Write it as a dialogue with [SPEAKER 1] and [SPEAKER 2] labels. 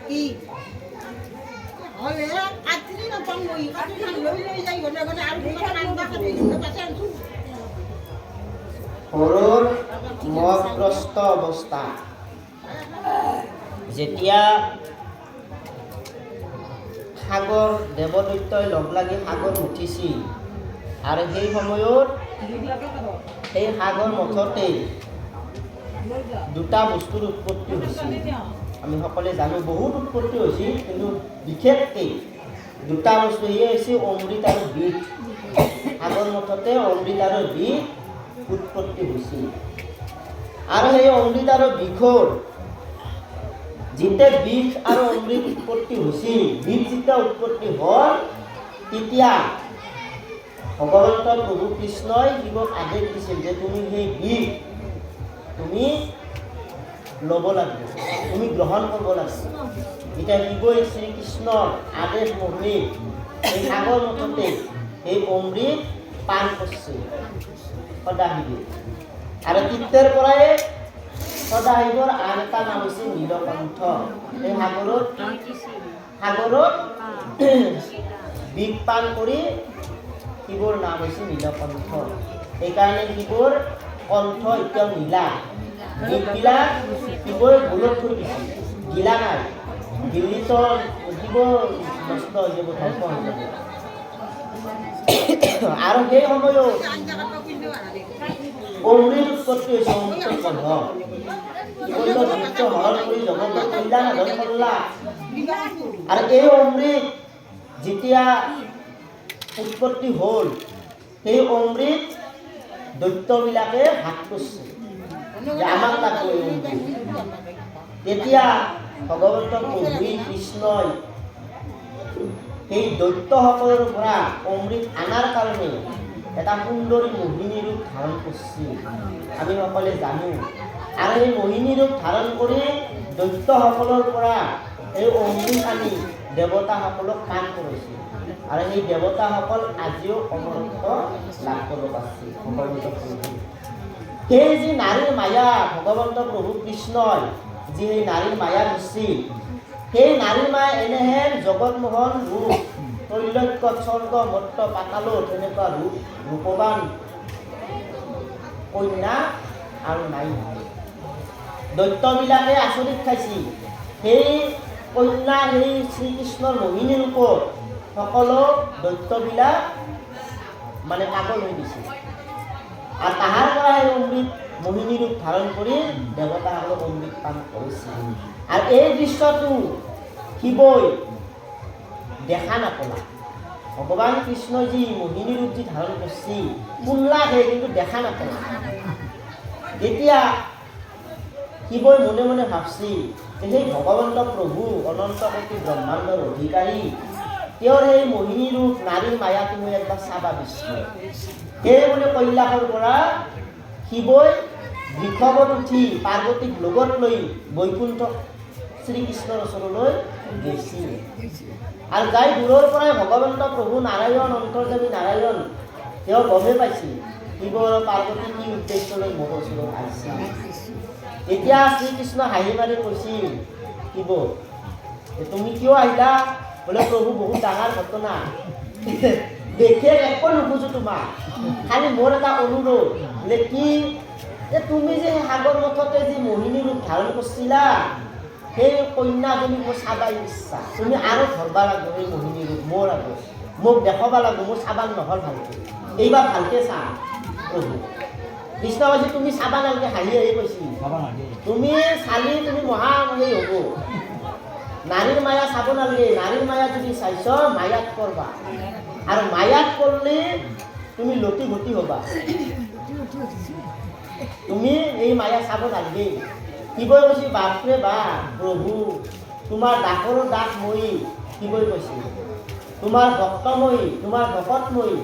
[SPEAKER 1] কি হলে কাটলি নাপাম মই কাটলি লৈ যাই গলে গলে আৰু দুটা আনবা খাবি পাছে আনছো
[SPEAKER 2] সৰুৰ মদগ্ৰস্ত অৱস্থা যেতিয়া সাগৰ দেৱদৈত্যই লগ লাগি সাগৰ মুঠিছিল আৰু সেই সময়ত সেই সাগৰ মথতে দুটা বস্তুৰ উৎপত্তি হৈছিল আমি সকলোৱে জানো বহুত উৎপত্তি হৈছিল কিন্তু বিশেষকৈ দুটা বস্তু এয়ে হৈছে অমৃত আৰু বিষ সাগৰ মথতে অমৃত আৰু বিষ উৎপত্তি হৈছিল আৰু সেই অমৃত আৰু বিষৰ যেতিয়া বিষ আৰু অমৃত উৎপত্তি হৈছিল বিষ যেতিয়া উৎপত্তি হ'ল তেতিয়া ভগৱন্ত প্ৰভু কৃষ্ণই শিৱক আদেশ দিছিল যে তুমি সেই বিষ তুমি ল'ব লাগিব তুমি গ্ৰহণ কৰিব লাগিব এতিয়া শিৱই শ্ৰীকৃষ্ণৰ আদেশ মৰ্মে এই সাগৰ মথতে এই অমৃত পান কৰিছিল সদাশিৱে আৰু তেতিয়াৰ পৰাই সদাশিৱৰ আন এটা নাম হৈছে নীলকণ্ঠ এই সাগৰত বিষ পান কৰি শিৱৰ নাম হৈছে নীলকণ্ঠ সেইকাৰণে শিৱৰ কণ্ঠ এতিয়াও নীলা বিষবিলাক শিৱই গোলত থৈ দিছিল গিলা নাই দিল্লীতো শিৱ নষ্ট হৈ যাব ধ্বংস হৈ যাব আৰু সেই সময়ত অমৃত উৎপত্তি হৈছে অমৃত কণ্ঠ হৰণ কৰি জগতৰ কল্যাণ সাধন কৰলা আৰু এই অমৃত যেতিয়া উৎপত্তি হ'ল সেই অমৃত দৈত্যবিলাকে হাত কৰিছে যে আমাক লাগবে তেতিয়া ভগৱন্ত প্ৰভু কৃষ্ণই সেই দৈত্যসকলৰ পৰা অমৃত আনাৰ কাৰণে এটা সুন্দৰী মোহিনী ৰূপ ধাৰণ কৰিছিল আমি সকলোৱে জানো আৰু এই মোহিনী ৰূপ ধাৰণ কৰি দৈত্যসকলৰ পৰা এই অমৃত আনি দেৱতাসকলক কাম কৰিছিল আৰু সেই দেৱতাসকল আজিও অমৰত্ব লাভ কৰিব পাৰিছিল ভগৱন্ত প্ৰভু সেই যি নাৰীৰ মায়া ভগৱন্ত প্ৰভু কৃষ্ণই যি সেই নাৰীৰ মায়া দিছিল সেই নাৰীৰ মায়া এনেহেন জগতমোহন ৰূপ ত্ৰৈলোক্য স্বৰ্গ মৰ্ত পাতালত এনেকুৱা ৰূপৱান কন্যা আৰু নাই দৈত্যবিলাকে আচৰিত খাইছিল সেই কন্যা সেই শ্ৰীকৃষ্ণৰ মোহিনী ৰূপত সকলো দৈত্যবিলাক মানে পাগল হৈ দিছিল আৰু তাহাৰ পৰা সেই অমৃত মোহিনী ৰূপ ধাৰণ কৰি দেৱতাসকলক অমৃত পান কৰিছিল আৰু এই দৃশ্যটো শিৱই দেখা নাপালা ভগৱান কৃষ্ণই যি মোহিনী ৰূপ যি ধাৰণ কৰিছিল শুনলাহে কিন্তু দেখা নাপালা তেতিয়া শিৱই মনে মনে ভাবছিল যে সেই ভগৱন্ত প্ৰভু অনন্ত কোটি ব্ৰহ্মাণ্ডৰ অধিকাৰী তেওঁৰ সেই মোহিনী ৰূপ নাৰীৰ মায়া তুমি একবাৰ চাবা বিষ্ণু সেই বুলি কৈলাশৰ পৰা শিৱই বৃষভত উঠি পাৰ্বতীক লগত লৈ বৈকুণ্ঠ শ্ৰীকৃষ্ণৰ ওচৰলৈ গৈছিল আৰু যাই দূৰৰ পৰাই ভগৱন্ত প্ৰভু নাৰায়ণ অন্তৰ্যামী নাৰায়ণ তেওঁ গমে পাইছিল শিৱ আৰু পাৰ্বতী কি উদ্দেশ্য লৈ মোৰ ওচৰত আহিছিল এতিয়া শ্ৰীকৃষ্ণ হাঁহি মাৰি কৈছিল শিৱ তুমি কিয় আহিলা বোলে প্ৰভু বহুত ডাঙৰ ঘটনা দেখে একো নোখোজো তোমাক খালি মোৰ এটা অনুৰোধ বোলে কি যে তুমি যে সাগৰ মথতে যি মোহিনী ৰূপ ধাৰণ কৰিছিলা সেই কন্যাজনী মোৰ চাবা ইচ্ছা তুমি আৰু ধৰবা লাগিব সেই মোহিনী ৰূপ মোৰ আগত মোক দেখাব লাগিব মোৰ চাবান নহ'ল ভালকৈ এইবাৰ ভালকৈ চা প্ৰভু কৃষ্ণ কৈছে তুমি চাবা নালাগে হাঁহি হাঁহি কৈছিল তুমি চালি তুমি মহা সেই হ'ব নাৰীৰ মায়া চাব নালাগে নাৰীৰ মায়া যদি চাইছ মায়াত কৰবা আৰু মায়াত কৰিলে তুমি লতি ঘটি হ'বা তুমি এই মায়া চাব নালাগে শিৱই কৈছে বাপৰে বাপ প্ৰভু তোমাৰ দাসৰো দাস মই শিৱই কৈছে তোমাৰ ভক্তময়ী তোমাৰ ভকতময়ী